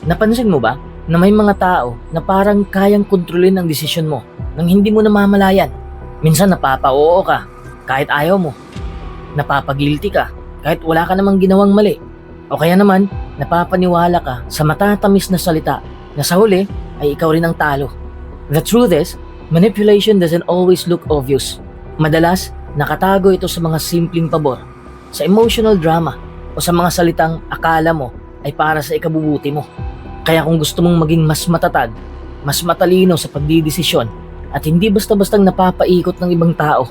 Napansin mo ba na may mga tao na parang kayang kontrolin ang desisyon mo nang hindi mo namamalayan? Minsan napapa-oo ka kahit ayaw mo. Napapagilty ka kahit wala ka namang ginawang mali. O kaya naman, napapaniwala ka sa matatamis na salita na sa huli ay ikaw rin ang talo. The truth is, manipulation doesn't always look obvious. Madalas, nakatago ito sa mga simpleng pabor, sa emotional drama, o sa mga salitang akala mo ay para sa ikabubuti mo. Kaya kung gusto mong maging mas matatag, mas matalino sa pagdidesisyon, at hindi basta-bastang napapaikot ng ibang tao,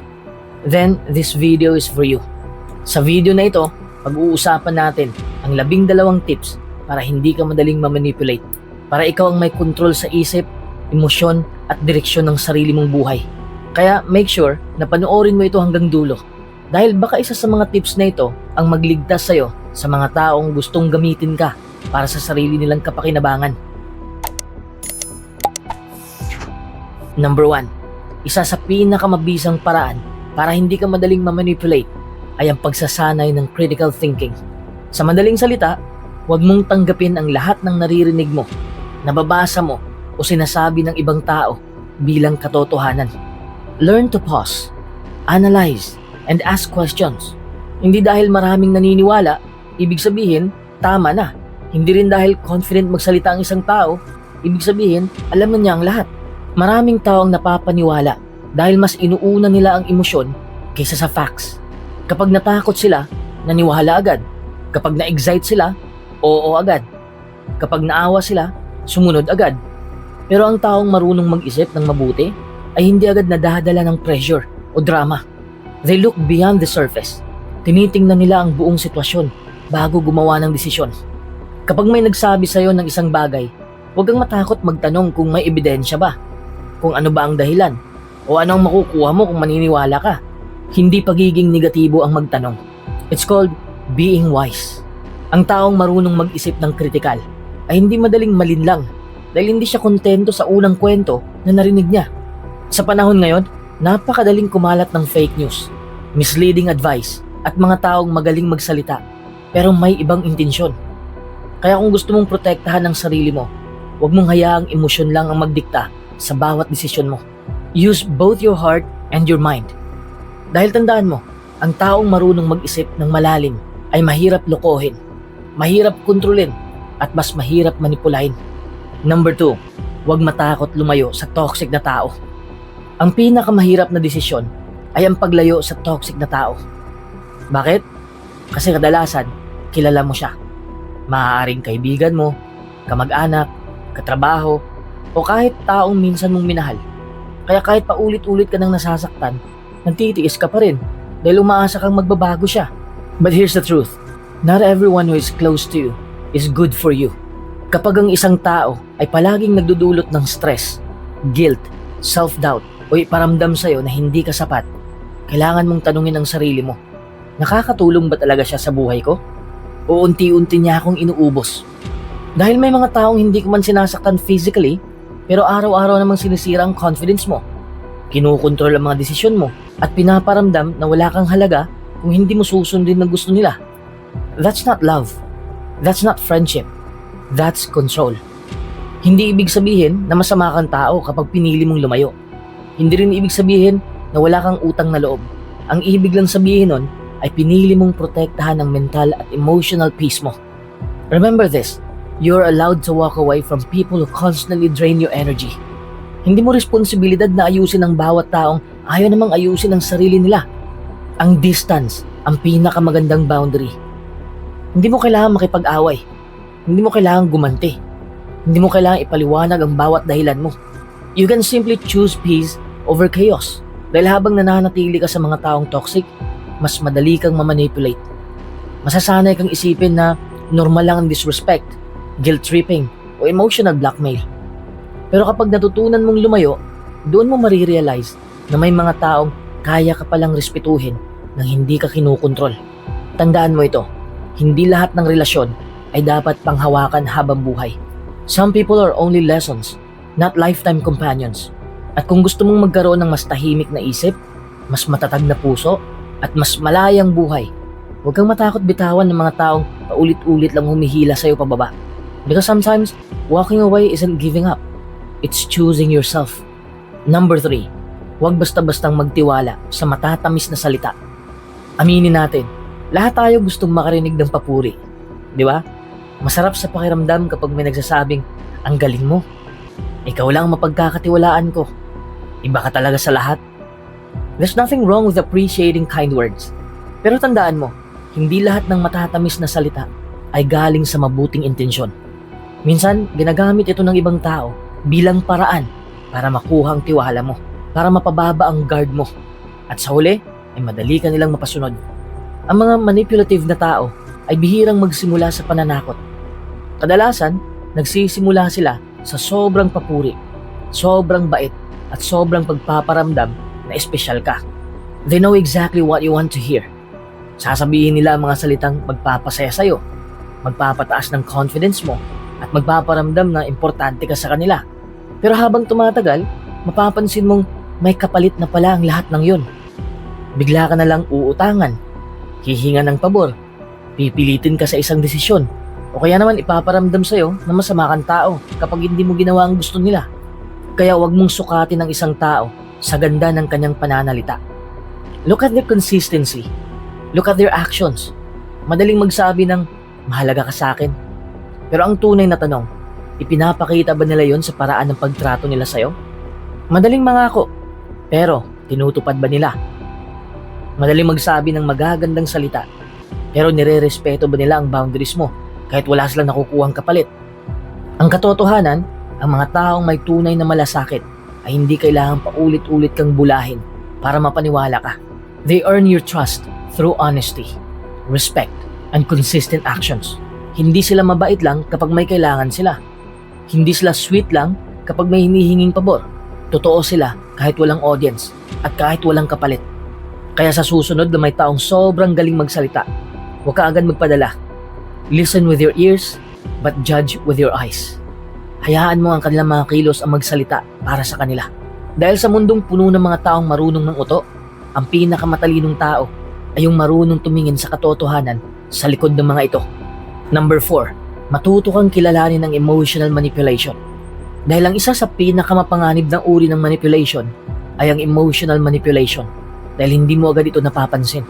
then this video is for you. Sa video na ito, pag-uusapan natin ang 12 tips para hindi ka madaling ma-manipulate, para ikaw ang may control sa isip, emosyon at direksyon ng sarili mong buhay. Kaya make sure na panoorin mo ito hanggang dulo, dahil baka isa sa mga tips na ito ang magligtas sa'yo sa mga taong gustong gamitin ka para sa sarili nilang kapakinabangan. Number 1. Isa sa pinakamabisang paraan para hindi ka madaling ma-manipulate ay ang pagsasanay ng critical thinking. Sa madaling salita, huwag mong tanggapin ang lahat ng naririnig mo, nababasa mo o sinasabi ng ibang tao bilang katotohanan. Learn to pause, analyze, and ask questions. Hindi dahil maraming naniniwala, ibig sabihin, tama na. Hindi rin dahil confident magsalita ang isang tao, ibig sabihin, alam na niya ang lahat. Maraming tao ang napapaniwala dahil mas inuuna nila ang emosyon kaysa sa facts. Kapag natakot sila, naniwala agad. Kapag na-excite sila, oo agad. Kapag naawa sila, sumunod agad. Pero ang taong marunong mag-isip ng mabuti ay hindi agad nadadala ng pressure o drama. They look beyond the surface. Tinitingnan nila ang buong sitwasyon bago gumawa ng desisyon. Kapag may nagsabi sa'yo ng isang bagay, huwag kang matakot magtanong kung may ebidensya ba, kung ano ba ang dahilan, o ano ang makukuha mo kung maniniwala ka. Hindi pagiging negatibo ang magtanong. It's called being wise. Ang taong marunong mag-isip ng kritikal ay hindi madaling malinlang dahil hindi siya kontento sa unang kwento na narinig niya. Sa panahon ngayon, napakadaling kumalat ng fake news, misleading advice, at mga taong magaling magsalita pero may ibang intensyon. Kaya kung gusto mong protektahan ang sarili mo, huwag mong hayaang emosyon lang ang magdikta sa bawat desisyon mo. Use both your heart and your mind. Dahil tandaan mo, ang taong marunong mag-isip ng malalim ay mahirap lokohin, mahirap kontrolin, at mas mahirap manipulahin. Number 2, huwag matakot lumayo sa toxic na tao. Ang pinakamahirap na desisyon ay ang paglayo sa toxic na tao. Bakit? Kasi kadalasan, kilala mo siya. Maaaring kaibigan mo, kamag-anak, katrabaho, o kahit taong minsan mong minahal. Kaya kahit paulit-ulit ka nang nasasaktan, nagtitiis ka pa rin dahil umaasa kang magbabago siya. But here's the truth, not everyone who is close to you is good for you. Kapag ang isang tao ay palaging nagdudulot ng stress, guilt, self-doubt, o iparamdam sa'yo na hindi ka sapat, kailangan mong tanungin ang sarili mo, nakakatulong ba talaga siya sa buhay ko? O unti-unti niya akong inuubos? Dahil may mga taong hindi ko man sinasaktan physically, pero araw-araw namang sinisira ang confidence mo. Kinukontrol ang mga desisyon mo at pinaparamdam na wala kang halaga kung hindi mo susundin ang gusto nila. That's not love. That's not friendship. That's control. Hindi ibig sabihin na masama kang tao kapag pinili mong lumayo. Hindi rin ibig sabihin na wala kang utang na loob. Ang ibig lang sabihin nun ay pinili mong protektahan ang mental at emotional peace mo. Remember this, you're allowed to walk away from people who constantly drain your energy. Hindi mo responsibilidad na ayusin ang bawat taong ayaw namang ayusin ang sarili nila. Ang distance, ang pinakamagandang boundary. Hindi mo kailangan makipag-away. Hindi mo kailangan gumanti. Hindi mo kailangan ipaliwanag ang bawat dahilan mo. You can simply choose peace over chaos. Dahil habang nananatili ka sa mga taong toxic, mas madali kang mamanipulate. Masasanay kang isipin na normal lang ang disrespect, guilt-tripping, o emotional blackmail. Pero kapag natutunan mong lumayo, doon mo marirealize na may mga taong kaya ka palang respetuhin nang hindi ka kinukontrol. Tandaan mo ito, hindi lahat ng relasyon ay dapat panghawakan habang buhay. Some people are only lessons, not lifetime companions. At kung gusto mong magkaroon ng mas tahimik na isip, mas matatag na puso, at mas malayang buhay, huwag kang matakot bitawan ng mga taong paulit-ulit lang humihila sa'yo pababa. Because sometimes, walking away isn't giving up. It's choosing yourself. Number 3, huwag basta-bastang magtiwala sa matatamis na salita. Aminin natin, lahat tayo gustong makarinig ng papuri. Di ba? Masarap sa pakiramdam kapag may nagsasabing, ang galing mo. Ikaw lang mapagkakatiwalaan ko. Iba ka talaga sa lahat. There's nothing wrong with appreciating kind words. Pero tandaan mo, hindi lahat ng matatamis na salita ay galing sa mabuting intensyon. Minsan, ginagamit ito ng ibang tao bilang paraan para makuha ang tiwala mo, para mapababa ang guard mo, at sa huli ay madali ka nilang mapasunod. Ang mga manipulative na tao ay bihirang magsimula sa pananakot. Kadalasan, nagsisimula sila sa sobrang papuri, sobrang bait, at sobrang pagpaparamdam na espesyal ka. They know exactly what you want to hear. Sasabihin nila ang mga salitang magpapasaya sa'yo, magpapataas ng confidence mo, at magpaparamdam na importante ka sa kanila. Pero habang tumatagal, mapapansin mong may kapalit na pala ang lahat ng yun. Bigla ka na lang uutangan, hihinga ng pabor, pipilitin ka sa isang desisyon, o kaya naman ipaparamdam sa'yo na masama kang tao kapag hindi mo ginawa ang gusto nila. Kaya huwag mong sukatin ng isang tao sa ganda ng kanyang pananalita. Look at their consistency. Look at their actions. Madaling magsabi ng, mahalaga ka sa akin. Pero ang tunay na tanong, ipinapakita ba nila yon sa paraan ng pagtrato nila sa'yo? Madaling mangako, pero tinutupad ba nila? Madaling magsabi ng magagandang salita, pero nire-respeto ba nila ang boundaries mo kahit wala silang nakukuhang kapalit? Ang katotohanan, ang mga taong may tunay na malasakit ay hindi kailangang paulit-ulit kang bulahin para mapaniwala ka. They earn your trust through honesty, respect, and consistent actions. Hindi sila mabait lang kapag may kailangan sila. Hindi sila sweet lang kapag may hinihinging pabor. Totoo sila kahit walang audience at kahit walang kapalit. Kaya sa susunod na may taong sobrang galing magsalita, huwag ka agad magpadala. Listen with your ears, but judge with your eyes. Hayaan mo ang kanilang mga kilos ang magsalita para sa kanila. Dahil sa mundong puno ng mga taong marunong ng uto, ang pinakamatalinong tao ay yung marunong tumingin sa katotohanan sa likod ng mga ito. Number 4, matuto kang kilalanin ang emotional manipulation. Dahil ang isa sa pinakamapanganib ng uri ng manipulation ay ang emotional manipulation. Dahil hindi mo agad ito napapansin.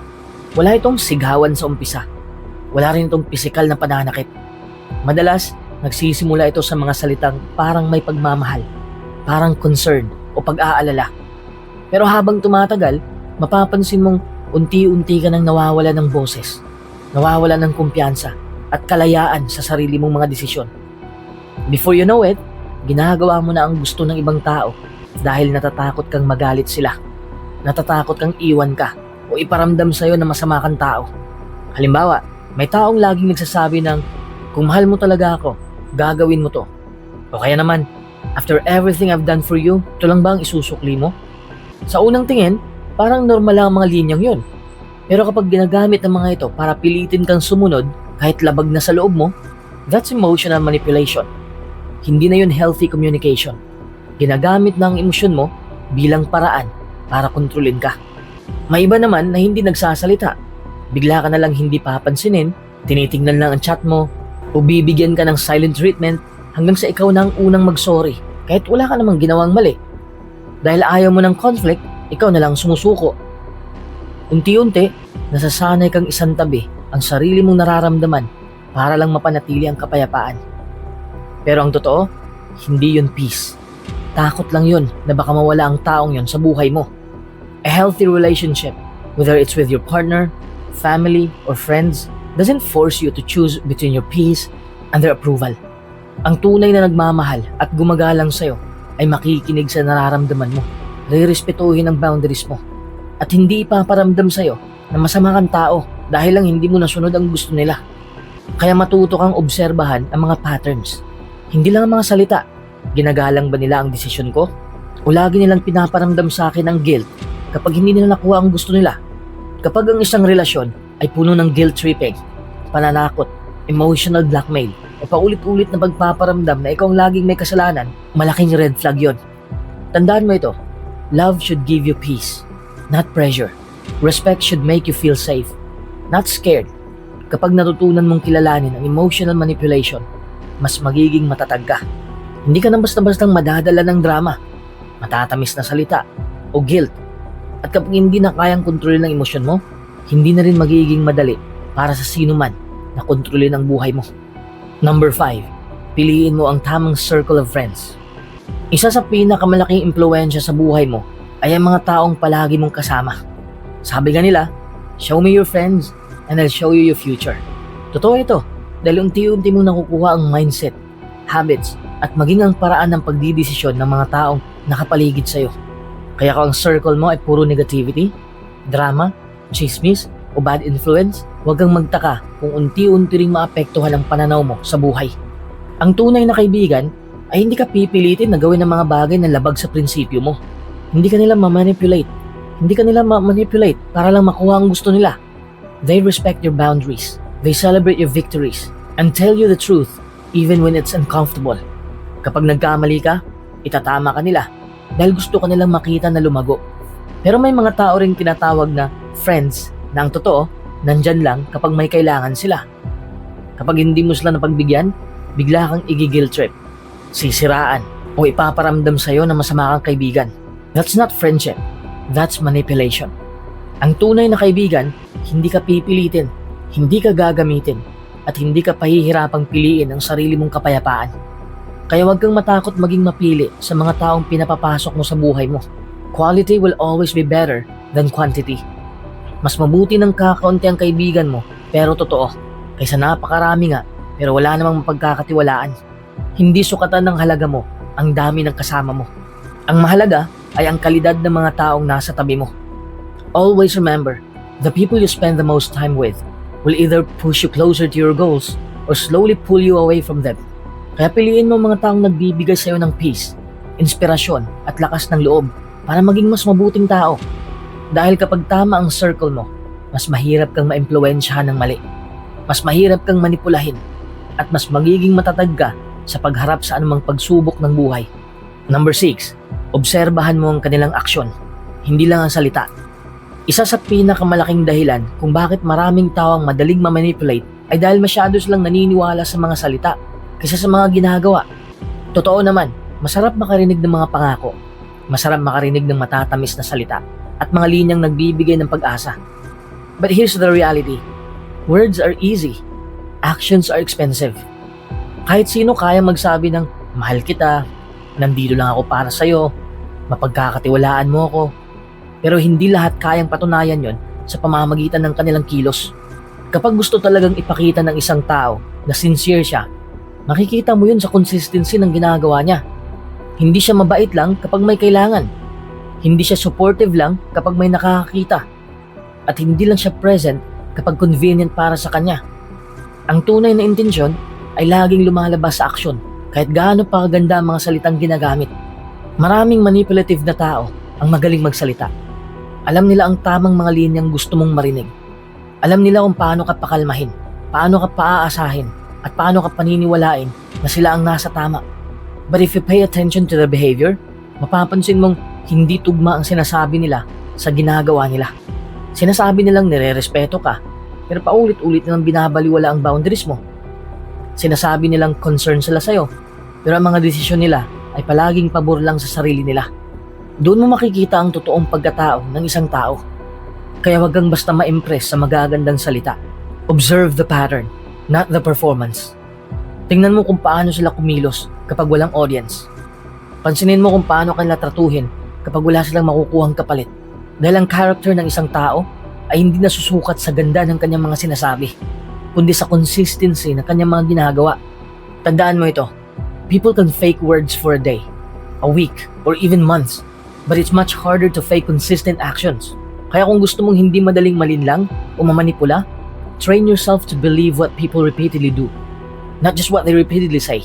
Wala itong sigawan sa umpisa. Wala rin itong pisikal na pananakit. Madalas, nagsisimula ito sa mga salitang parang may pagmamahal, parang concern o pag-aalala. Pero habang tumatagal, mapapansin mong unti-unti ka nang nawawala ng boses, nawawala ng kumpiyansa at kalayaan sa sarili mong mga desisyon. Before you know it, ginagawa mo na ang gusto ng ibang tao dahil natatakot kang magalit sila. Natatakot kang iwan ka o iparamdam sa'yo na masama kang tao. Halimbawa, may taong laging nagsasabi ng, kung mahal mo talaga ako, gagawin mo to. O kaya naman, after everything I've done for you, ito lang ba ang isusukli mo? Sa unang tingin, parang normal lang ang mga linyang yun. Pero kapag ginagamit ng mga ito para pilitin kang sumunod kahit labag na sa loob mo, that's emotional manipulation. Hindi na yun healthy communication. Ginagamit na ang emosyon mo bilang paraan para kontrolin ka. May iba naman na hindi nagsasalita. Bigla ka na lang hindi papansinin, tinitingnan lang ang chat mo, o bibigyan ka ng silent treatment hanggang sa ikaw na ang unang mag-sorry kahit wala ka namang ginawang mali. Dahil ayaw mo ng conflict, ikaw na lang sumusuko. Unti-unti, nasasanay kang isantabi ang sarili mong nararamdaman para lang mapanatili ang kapayapaan. Pero ang totoo, hindi yun peace. Takot lang yun na baka mawala ang taong yun sa buhay mo. A healthy relationship, whether it's with your partner, family, or friends, doesn't force you to choose between your peace and their approval. Ang tunay na nagmamahal at gumagalang sa'yo ay makikinig sa nararamdaman mo, rerespetuhin ang boundaries mo, at hindi ipaparamdam sa'yo na masama kang tao dahil lang hindi mo nasunod ang gusto nila. Kaya matuto kang obserbahan ang mga patterns. Hindi lang ang mga salita. Ginagalang ba nila ang desisyon ko? O lagi nilang pinaparamdam sa akin ang guilt kapag hindi nila nakuha ang gusto nila? Kapag ang isang relasyon ay puno ng guilt tripping, pananakot, emotional blackmail, o paulit-ulit na pagpaparamdam na ikaw ang laging may kasalanan, malaking red flag yon. Tandaan mo ito, love should give you peace, not pressure. Respect should make you feel safe, not scared. Kapag natutunan mong kilalanin ang emotional manipulation, mas magiging matatag ka. Hindi ka na basta-bastang madadala ng drama, matatamis na salita, o guilt. At kapag hindi na kayang kontrolin ang emosyon mo, hindi na rin magiging madali para sa sino man na kontrolin ang buhay mo. Number 5, piliin mo ang tamang circle of friends. Isa sa pinakamalaking impluwensya sa buhay mo ay ang mga taong palagi mong kasama. Sabi nga nila, show me your friends and I'll show you your future. Totoo ito, dahil unti-unti mong nakukuha ang mindset, habits, at maging ang paraan ng pagdidesisyon ng mga taong nakapaligid sa'yo. Kaya kung ang circle mo ay puro negativity, drama, chismis, o bad influence, huwag kang magtaka kung unti-unti ring maapektuhan ang pananaw mo sa buhay. Ang tunay na kaibigan ay hindi ka pipilitin na gawin ang mga bagay na labag sa prinsipyo mo. Hindi ka nila ma-manipulate. Hindi ka nila ma-manipulate para lang makuha ang gusto nila. They respect your boundaries. They celebrate your victories and tell you the truth even when it's uncomfortable. Kapag nagkamali ka, itatama ka nila dahil gusto ka nilang makita na lumago. Pero may mga tao ring tinatawag na friends na ang totoo, nandyan lang kapag may kailangan sila. Kapag hindi mo sila napagbigyan, bigla kang igigil trip, sisiraan, o ipaparamdam sa'yo na masama kang kaibigan. That's not friendship. That's manipulation. Ang tunay na kaibigan, hindi ka pipilitin, hindi ka gagamitin, at hindi ka pahihirapang piliin ang sarili mong kapayapaan. Kaya huwag kang matakot maging mapili sa mga taong pinapapasok mo sa buhay mo. Quality will always be better than quantity. Mas mabuti ng kakaunti ang kaibigan mo pero totoo kaysa napakarami nga pero wala namang mapagkakatiwalaan. Hindi sukatan ng halaga mo ang dami ng kasama mo. Ang mahalaga ay ang kalidad ng mga taong nasa tabi mo. Always remember, the people you spend the most time with will either push you closer to your goals or slowly pull you away from them. Kaya piliin mo mga taong nagbibigay sa iyo ng peace, inspirasyon at lakas ng loob para maging mas mabuting tao. Dahil kapag tama ang circle mo, mas mahirap kang maimpluwensyahan ng mali. Mas mahirap kang manipulahin at mas magiging matatag ka sa pagharap sa anumang pagsubok ng buhay. Number 6, obserbahan mo ang kanilang aksyon, hindi lang ang salita. Isa sa pinakamalaking dahilan kung bakit maraming tao ang madaling ma-manipulate ay dahil masyado silang naniniwala sa mga salita kaysa sa mga ginagawa. Totoo naman, masarap makarinig ng mga pangako, masarap makarinig ng matatamis na salita at mga linyang nagbibigay ng pag-asa. But here's the reality. Words are easy. Actions are expensive. Kahit sino kaya magsabi ng mahal kita, nandito lang ako para sa'yo, mapagkakatiwalaan mo ako. Pero hindi lahat kayang patunayan yon sa pamamagitan ng kanilang kilos. Kapag gusto talagang ipakita ng isang tao na sincere siya, makikita mo yun sa consistency ng ginagawa niya. Hindi siya mabait lang kapag may kailangan. Hindi siya supportive lang kapag may nakakakita. At hindi lang siya present kapag convenient para sa kanya. Ang tunay na intensyon ay laging lumalabas sa aksyon kahit gaano pa kaganda ang mga salitang ginagamit. Maraming manipulative na tao ang magaling magsalita. Alam nila ang tamang mga linyang gusto mong marinig. Alam nila kung paano ka pakalmahin, paano ka paaasahin, at paano ka paniniwalain na sila ang nasa tama. But if you pay attention to their behavior, mapapansin mong hindi tugma ang sinasabi nila sa ginagawa nila. Sinasabi nilang nire-respeto ka, pero paulit-ulit nilang binabaliwala ang boundaries mo. Sinasabi nilang concern sila sa'yo, pero ang mga desisyon nila ay palaging pabor lang sa sarili nila. Doon mo makikita ang totoong pagkatao ng isang tao. Kaya wag kang basta ma-impress sa magagandang salita. Observe the pattern, not the performance. Tingnan mo kung paano sila kumilos kapag walang audience. Pansinin mo kung paano kanila tratuhin kapag wala silang makukuhang kapalit. Dahil ang character ng isang tao ay hindi nasusukat sa ganda ng kanyang mga sinasabi, kundi sa consistency ng kanyang mga ginagawa. Tandaan mo ito, people can fake words for a day, a week, or even months, but it's much harder to fake consistent actions. Kaya kung gusto mong hindi madaling malinlang o mamanipula, train yourself to believe what people repeatedly do, not just what they repeatedly say.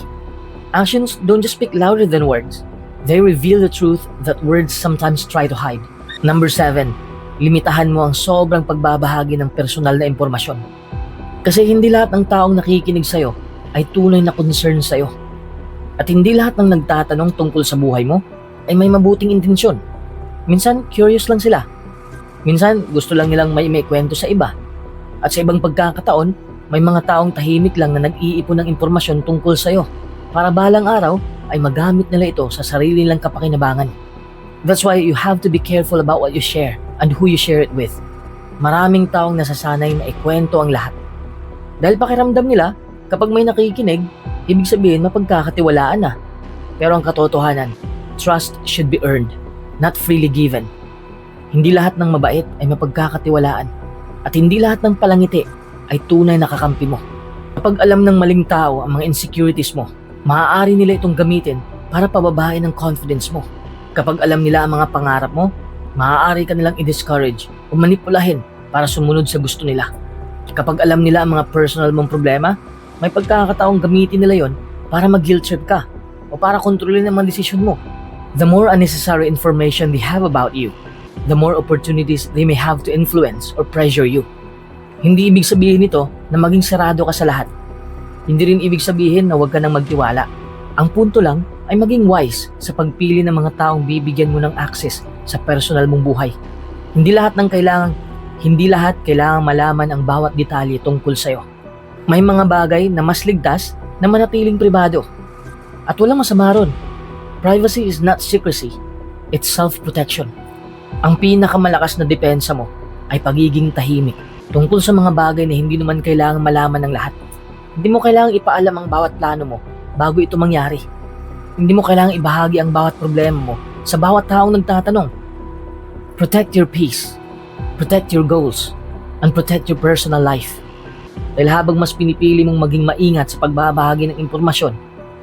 Actions don't just speak louder than words. They reveal the truth that words sometimes try to hide. Number 7, limitahan mo ang sobrang pagbabahagi ng personal na impormasyon. Kasi hindi lahat ng taong nakikinig sa'yo ay tunay na concern sa'yo. At hindi lahat ng nagtatanong tungkol sa buhay mo ay may mabuting intensyon. Minsan, curious lang sila. Minsan, gusto lang nilang may kwento sa iba. At sa ibang pagkakataon, May mga taong tahimik lang na nag-iipon ng impormasyon tungkol sa'yo para balang araw ay magamit nila ito sa sarili nilang kapakinabangan. That's why you have to be careful about what you share and who you share it with. Maraming taong nasasanay na ikwento ang lahat. Dahil pakiramdam nila, kapag may nakikinig, ibig sabihin mapagkakatiwalaan na. Pero ang katotohanan, trust should be earned, not freely given. Hindi lahat ng mabait ay mapagkakatiwalaan at hindi lahat ng palangiti ay tunay na kakampi mo. Kapag alam ng maling tao ang mga insecurities mo, maaari nila itong gamitin para pababain ang confidence mo. Kapag alam nila ang mga pangarap mo, maaari ka nilang i-discourage o manipulahin para sumunod sa gusto nila. Kapag alam nila ang mga personal mong problema, may pagkakataong gamitin nila yon para mag-guilt trip ka o para kontrolin ang mga desisyon mo. The more unnecessary information they have about you, the more opportunities they may have to influence or pressure you. Hindi ibig sabihin nito na maging sarado ka sa lahat. Hindi rin ibig sabihin na huwag ka nang magtiwala. Ang punto lang ay maging wise sa pagpili ng mga taong bibigyan mo ng access sa personal mong buhay. Hindi lahat kailangang malaman ang bawat detalye tungkol sa'yo. May mga bagay na mas ligtas na manatiling pribado. At walang masama ron. Privacy is not secrecy, it's self-protection. Ang pinakamalakas na depensa mo ay pagiging tahimik tungkol sa mga bagay na hindi naman kailangang malaman ng lahat. Hindi mo kailangang ipaalam ang bawat plano mo bago ito mangyari. Hindi mo kailangang ibahagi ang bawat problema mo sa bawat taong nagtatanong. Protect your peace, protect your goals, and protect your personal life. Dahil habang mas pinipili mong maging maingat sa pagbabahagi ng impormasyon,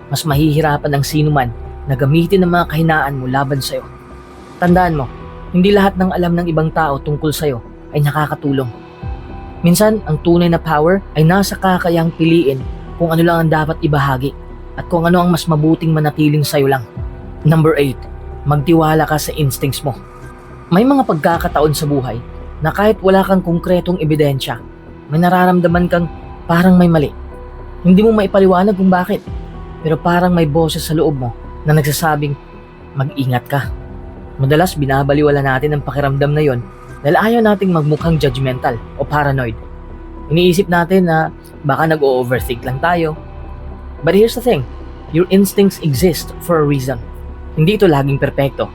mas mahihirapan ang sinuman na gamitin ang mga kahinaan mo laban sa'yo. Tandaan mo, hindi lahat ng alam ng ibang tao tungkol sa'yo ay nakakatulong. Minsan, ang tunay na power ay nasa kakayahang piliin kung ano lang ang dapat ibahagi at kung ano ang mas mabuting manatiling sa'yo lang. Number 8, magtiwala ka sa instincts mo. May mga pagkakataon sa buhay na kahit wala kang konkretong ebidensya, may nararamdaman kang parang may mali. Hindi mo maipaliwanag kung bakit, pero parang may boses sa loob mo na nagsasabing, mag-ingat ka. Madalas binabaliwala natin ang pakiramdam na yon dahil ayaw nating magmukhang judgmental o paranoid. Iniisip natin na baka nag-o-overthink lang tayo. But here's the thing, your instincts exist for a reason. Hindi ito laging perpekto,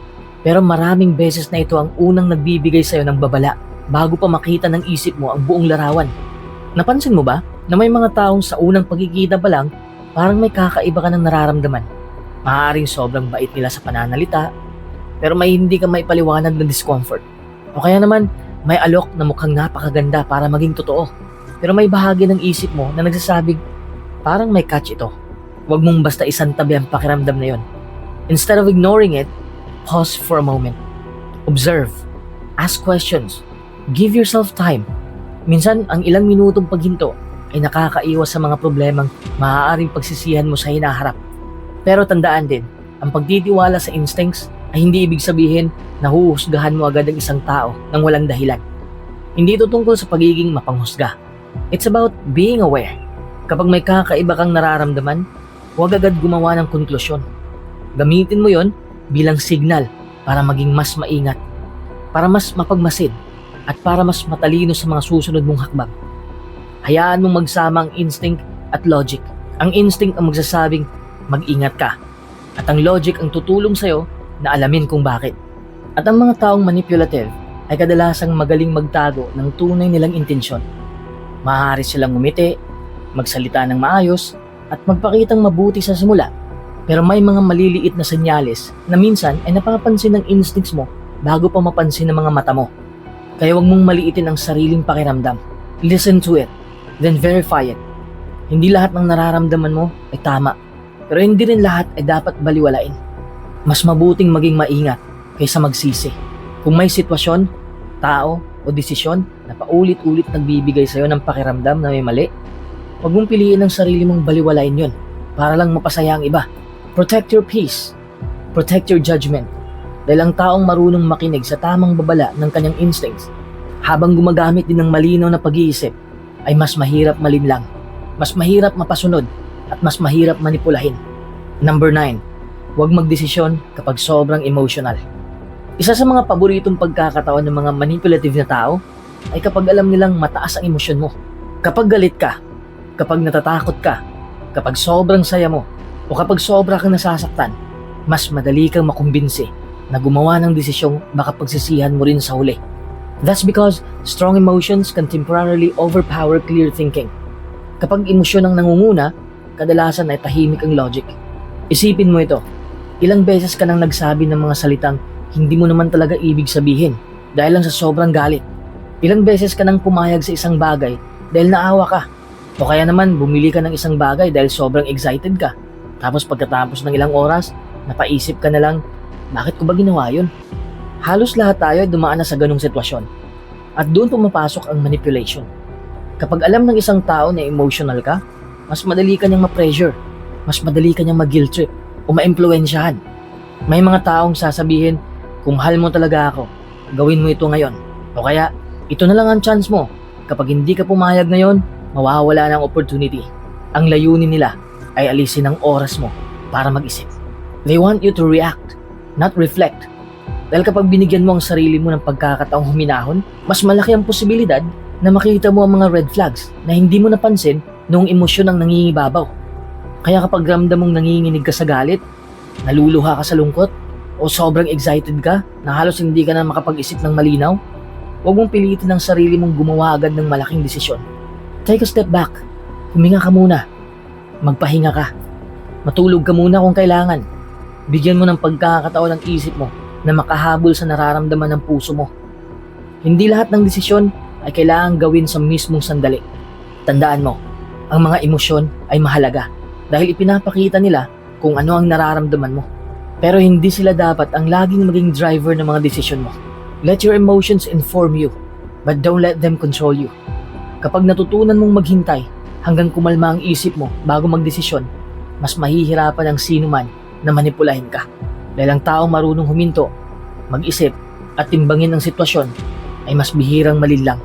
pero maraming beses na ito ang unang nagbibigay sa'yo ng babala bago pa makita ng isip mo ang buong larawan. Napansin mo ba na may mga taong sa unang pagkikita pa lang parang may kakaiba ka ng nararamdaman? Maaaring sobrang bait nila sa pananalita, pero may hindi ka maipaliwanag ng discomfort. O kaya naman, may alok na mukhang napakaganda para maging totoo, pero may bahagi ng isip mo na nagsasabing, parang may catch ito. Huwag mong basta isantabi ang pakiramdam na yon. Instead of ignoring it, pause for a moment. Observe. Ask questions. Give yourself time. Minsan, ang ilang minutong paghinto ay nakakaiwas sa mga problemang maaaring pagsisihan mo sa hinaharap. Pero tandaan din, ang pagtitiwala sa instincts ay hindi ibig sabihin na huhusgahan mo agad ang isang tao nang walang dahilan. Hindi ito tungkol sa pagiging mapanghusga. It's about being aware. Kapag may kakaiba kang nararamdaman, huwag agad gumawa ng konklusyon. Gamitin mo yon bilang signal para maging mas maingat, para mas mapagmasid, at para mas matalino sa mga susunod mong hakbang. Hayaan mong magsama ang instinct at logic. Ang instinct ang magsasabing, mag-ingat ka. At ang logic ang tutulong sa'yo na alamin kung bakit. At ang mga taong manipulative ay kadalasang magaling magtago ng tunay nilang intensyon. Maaari silang ngumiti, magsalita ng maayos, at magpakitang mabuti sa simula. Pero may mga maliliit na senyales na minsan ay napapansin ng instincts mo bago pa mapansin ng mga mata mo. Kaya huwag mong maliitin ang sariling pakiramdam. Listen to it, then verify it. Hindi lahat ng nararamdaman mo ay tama. Pero hindi rin lahat ay dapat baliwalain. Mas mabuting maging maingat kaysa magsisi. Kung may sitwasyon, tao o desisyon na paulit-ulit nagbibigay sa'yo ng pakiramdam na may mali, huwag mong piliin ang sarili mong baliwalain yon para lang mapasaya ang iba. Protect your peace. Protect your judgment. Dahil ang taong marunong makinig sa tamang babala ng kanyang instincts habang gumagamit din ng malinaw na pag-iisip ay mas mahirap malinlang, mas mahirap mapasunod, at mas mahirap manipulahin. Number 9, huwag magdesisyon kapag sobrang emotional. Isa sa mga paboritong pagkakataon ng mga manipulative na tao ay kapag alam nilang mataas ang emosyon mo. Kapag galit ka, Kapag natatakot ka, kapag sobrang saya mo, o kapag sobra kang nasasaktan, mas madali kang makumbinsi na gumawa ng desisyong baka pagsisihan mo rin sa huli. That's because strong emotions can temporarily overpower clear thinking. Kapag emosyon ang nangunguna, kadalasan ay tahimik ang logic. Isipin mo ito, ilang beses ka nang nagsabi ng mga salitang hindi mo naman talaga ibig sabihin dahil lang sa sobrang galit. Ilang beses ka nang pumayag sa isang bagay dahil naawa ka. O kaya naman bumili ka ng isang bagay dahil sobrang excited ka. Tapos pagkatapos ng ilang oras, napaisip ka na lang, bakit ko ba ginawa yun? Halos lahat tayo ay dumaan na sa ganung sitwasyon. At doon pumapasok ang manipulation. Kapag alam ng isang tao na emotional ka, mas madali ka niyang ma-pressure, mas madali ka niyang mag-guilt trip o ma-impluensyahan. May mga taong sasabihin, kung mahal mo talaga ako, gawin mo ito ngayon. O kaya, ito na lang ang chance mo. Kapag hindi ka pumayag ngayon, mawawala ng opportunity. Ang layunin nila ay alisin ang oras mo para mag-isip. They want you to react, not reflect. Dahil kapag binigyan mo ang sarili mo ng pagkakataong huminahon, mas malaki ang posibilidad na makita mo ang mga red flags na hindi mo napansin noong emosyon ang nangingibabaw. Kaya kapag ramdam mong nanginginig ka sa galit, naluluha ka sa lungkot, o sobrang excited ka na halos hindi ka na makapag-isip ng malinaw, huwag mong pilitin ang sarili mong gumawa agad ng malaking desisyon. Take a step back. Huminga ka muna. Magpahinga ka. Matulog ka muna kung kailangan. Bigyan mo ng pagkakataon ang isip mo na makahabol sa nararamdaman ng puso mo. Hindi lahat ng desisyon ay kailangang gawin sa mismong sandali. Tandaan mo, ang mga emosyon ay mahalaga dahil ipinapakita nila kung ano ang nararamdaman mo. Pero hindi sila dapat ang laging maging driver ng mga desisyon mo. Let your emotions inform you, but don't let them control you. Kapag natutunan mong maghintay hanggang kumalma ang isip mo bago magdesisyon, mas mahihirapan ang sino man na manipulahin ka. Dahil ang taong marunong huminto, mag-isip at timbangin ang sitwasyon ay mas bihirang malinlang.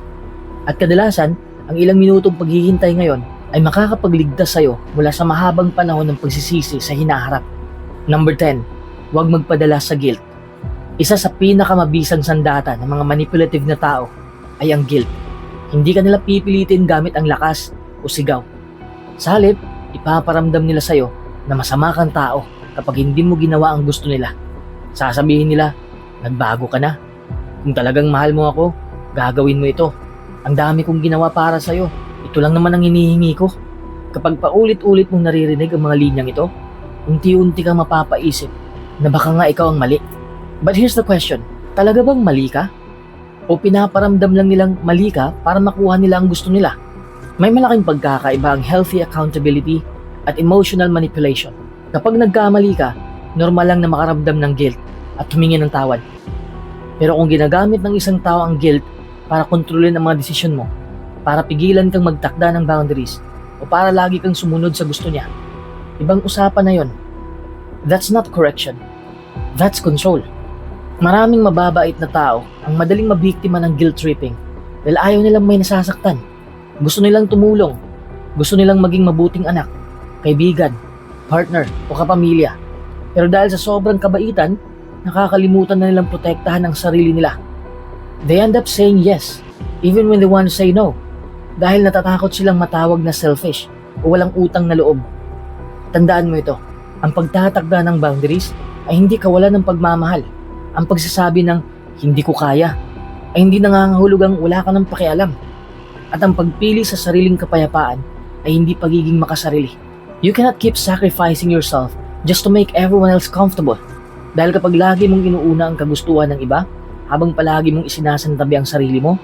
At kadalasan, ang ilang minutong paghihintay ngayon ay makakapagligtas sa'yo mula sa mahabang panahon ng pagsisisi sa hinaharap. Number 10, huwag magpadala sa guilt. Isa sa pinakamabisang sandata ng mga manipulative na tao ay ang guilt. Hindi ka nila pipilitin gamit ang lakas o sigaw. Sa halip, ipaparamdam nila sa'yo na masama kang tao kapag hindi mo ginawa ang gusto nila. Sasabihin nila, nagbago ka na. Kung talagang mahal mo ako, gagawin mo ito. Ang dami kong ginawa para sa'yo. Ito lang naman ang hinihingi ko. Kapag paulit-ulit mong naririnig ang mga linyang ito, unti-unti kang mapapaisip na baka nga ikaw ang mali. But here's the question, talaga bang mali ka? O pinaparamdam lang nilang mali ka para makuha nila ang gusto nila? May malaking pagkakaiba ang healthy accountability at emotional manipulation. Kapag nagkamali ka, normal lang na makaramdam ng guilt at humingi ng tawad. Pero kung ginagamit ng isang tao ang guilt para kontrolin ang mga desisyon mo, para pigilan kang magtakda ng boundaries, o para lagi kang sumunod sa gusto niya, ibang usapan na yon. That's not correction. That's control. Maraming mababait na tao ang madaling mabiktima ng guilt tripping dahil ayaw nilang may nasasaktan. Gusto nilang tumulong. Gusto nilang maging mabuting anak, kaibigan, partner o kapamilya. Pero dahil sa sobrang kabaitan, nakakalimutan na nilang protektahan ang sarili nila. They end up saying yes, even when they want to say no, dahil natatakot silang matawag na selfish o walang utang na loob. Tandaan mo ito, ang pagtatakda ng boundaries ay hindi kawalan ng pagmamahal. Ang pagsasabi ng hindi ko kaya ay hindi nangangahulugang wala ka ng pakialam. At ang pagpili sa sariling kapayapaan ay hindi pagiging makasarili. You cannot keep sacrificing yourself just to make everyone else comfortable. Dahil kapag lagi mong inuuna ang kagustuhan ng iba, habang palagi mong isinasantabi ang sarili mo,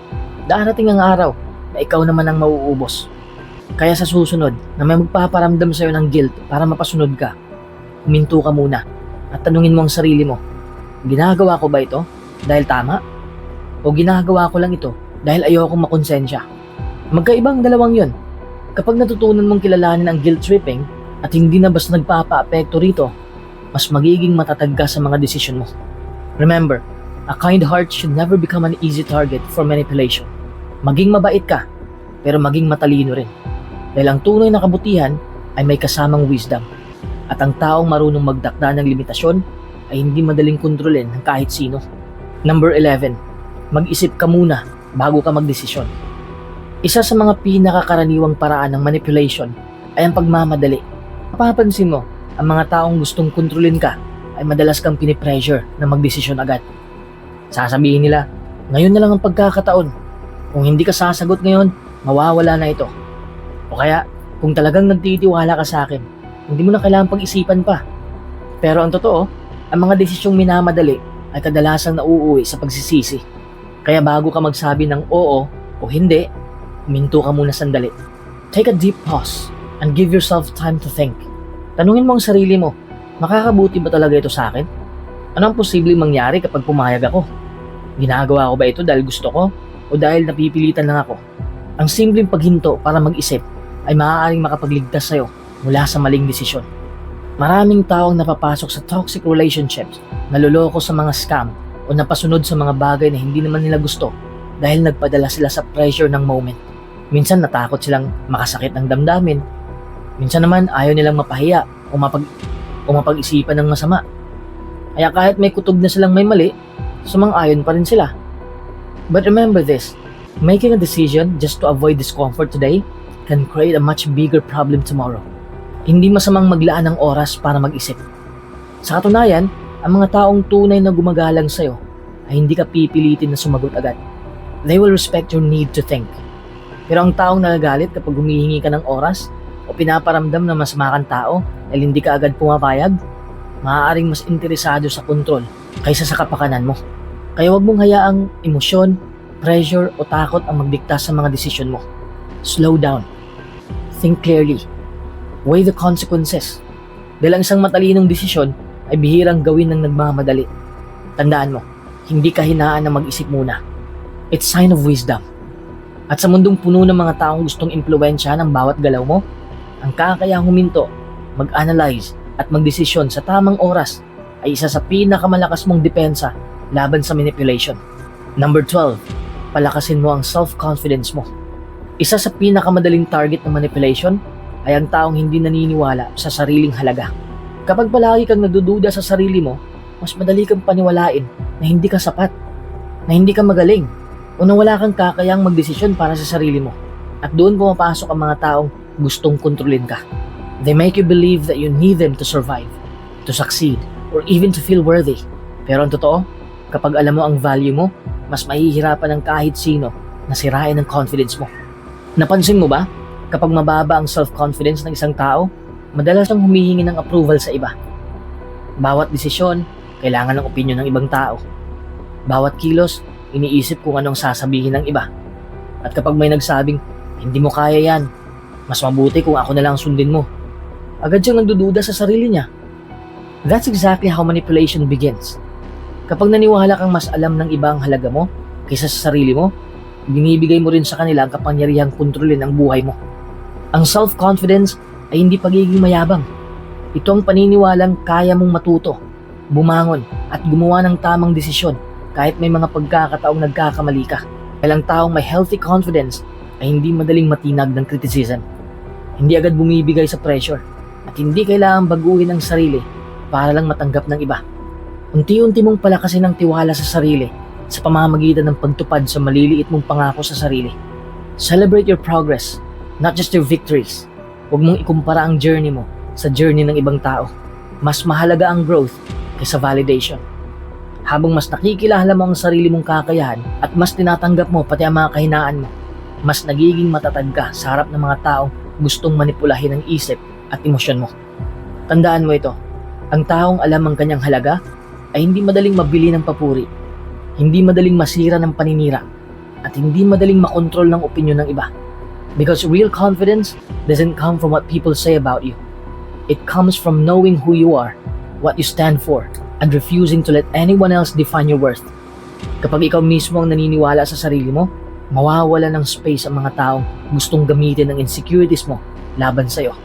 darating ang araw na ikaw naman ang mauubos. Kaya sa susunod na may magpaparamdam sa'yo ng guilt para mapasunod ka, huminto ka muna at tanungin mo ang sarili mo, ginagawa ko ba ito dahil tama? O ginagawa ko lang ito dahil ayokong makonsensya? Magkaibang dalawang yon. Kapag natutunan mong kilalanin ang guilt tripping at hindi na basta nagpapa-apekto rito, mas magiging matatag ka sa mga desisyon mo. Remember, a kind heart should never become an easy target for manipulation. Maging mabait ka, pero maging matalino rin. Dahil ang tunay na kabutihan ay may kasamang wisdom. At ang taong marunong magtakda ng limitasyon ay hindi madaling kontrolin ng kahit sino. Number 11, mag-isip ka muna bago ka magdesisyon. Isa sa mga pinakakaraniwang paraan ng manipulation ay ang pagmamadali. Mapapansin mo, ang mga taong gustong kontrolin ka ay madalas kang pinipressure na magdesisyon agad. Sasabihin nila, ngayon na lang ang pagkakataon. Kung hindi ka sasagot ngayon, mawawala na ito. O kaya, kung talagang nagtitiwala ka sa akin, hindi mo na kailangan pag-isipan pa. Pero ang totoo, ang mga desisyong minamadali ay kadalasang nauuwi sa pagsisisi. Kaya bago ka magsabi ng oo o hindi, huminto ka muna sandali. Take a deep pause and give yourself time to think. Tanungin mo ang sarili mo, makakabuti ba talaga ito sa akin? Ano ang posibleng mangyari kapag pumayag ako? Ginagawa ko ba ito dahil gusto ko o dahil napipilitan lang ako? Ang simpleng paghinto para mag-isip ay maaaring makapagligtas sa'yo mula sa maling desisyon. Maraming taong napapasok sa toxic relationships, naloloko sa mga scam o napasunod sa mga bagay na hindi naman nila gusto dahil nagpadala sila sa pressure ng moment. Minsan natakot silang makasakit ng damdamin, minsan naman ayaw nilang mapahiya o mapag-isipan ng masama. Kaya kahit may kutob na silang may mali, sumang-ayon pa rin sila. But remember this, making a decision just to avoid discomfort today can create a much bigger problem tomorrow. Hindi masamang maglaan ng oras para mag-isip. Sa katunayan, ang mga taong tunay na gumagalang sa'yo ay hindi ka pipilitin na sumagot agad. They will respect your need to think. Pero ang taong nagagalit kapag humihingi ka ng oras o pinaparamdam na masama kang tao dahil hindi ka agad pumapayag, maaaring mas interesado sa kontrol kaysa sa kapakanan mo. Kaya huwag mong hayaang emosyon, pressure o takot ang magdikta sa mga desisyon mo. Slow down. Think clearly. Weigh the consequences. Dahil ang isang matalinong desisyon ay bihirang gawin ng nagmamadali. Tandaan mo, hindi kahinaan na mag-isip muna. It's sign of wisdom. At sa mundong puno ng mga taong gustong impluwensya ng bawat galaw mo, ang kakayahang huminto, mag-analyze at magdesisyon sa tamang oras ay isa sa pinakamalakas mong depensa laban sa manipulation. Number 12, palakasin mo ang self-confidence mo. Isa sa pinakamadaling target ng manipulation ay ang taong hindi naniniwala sa sariling halaga. Kapag palagi kang nadududa sa sarili mo, mas madali kang paniwalain na hindi ka sapat, na hindi ka magaling, o na wala kang kakayang magdesisyon para sa sarili mo. At doon pumapasok ang mga taong gustong kontrolin ka. They make you believe that you need them to survive, to succeed, or even to feel worthy. Pero ang totoo, kapag alam mo ang value mo, mas mahihirapan ng kahit sino na sirain ang confidence mo. Napansin mo ba? Kapag mababa ang self-confidence ng isang tao, madalas siyang humihingi ng approval sa iba. Bawat desisyon, kailangan ng opinyon ng ibang tao. Bawat kilos, iniisip kung anong sasabihin ng iba. At kapag may nagsabing, hindi mo kaya yan, mas mabuti kung ako na lang sundin mo, agad siyang nagdududa sa sarili niya. That's exactly how manipulation begins. Kapag naniwala kang mas alam ng iba ang halaga mo kaysa sa sarili mo, binibigay mo rin sa kanila ang kapangyarihang kontrolin ang buhay mo. Ang self-confidence ay hindi pagiging mayabang. Ito ang paniniwalang kaya mong matuto, bumangon at gumawa ng tamang desisyon kahit may mga pagkakataong nagkakamali ka. Dahil ang taong may healthy confidence ay hindi madaling matinag ng criticism. Hindi agad bumibigay sa pressure at hindi kailangang baguhin ang sarili para lang matanggap ng iba. Unti-unti mong palakasin ang tiwala sa sarili sa pamamagitan ng pagtupad sa maliliit mong pangako sa sarili. Celebrate your progress, not just your victories. Huwag mong ikumpara ang journey mo sa journey ng ibang tao. Mas mahalaga ang growth kaysa validation. Habang mas nakikilala mo ang sarili mong kakayahan at mas tinatanggap mo pati ang mga kahinaan mo, mas nagiging matatag ka sa harap ng mga taong gustong manipulahin ang isip at emosyon mo. Tandaan mo ito, ang taong alam ang kanyang halaga ay hindi madaling mabili ng papuri, hindi madaling masira ng paninira, at hindi madaling makontrol ng opinyon ng iba. Because real confidence doesn't come from what people say about you. It comes from knowing who you are, what you stand for, and refusing to let anyone else define your worth. Kapag ikaw mismo ang naniniwala sa sarili mo, mawawala ng space ang mga taong gustong gamitin ang insecurities mo laban sa'yo.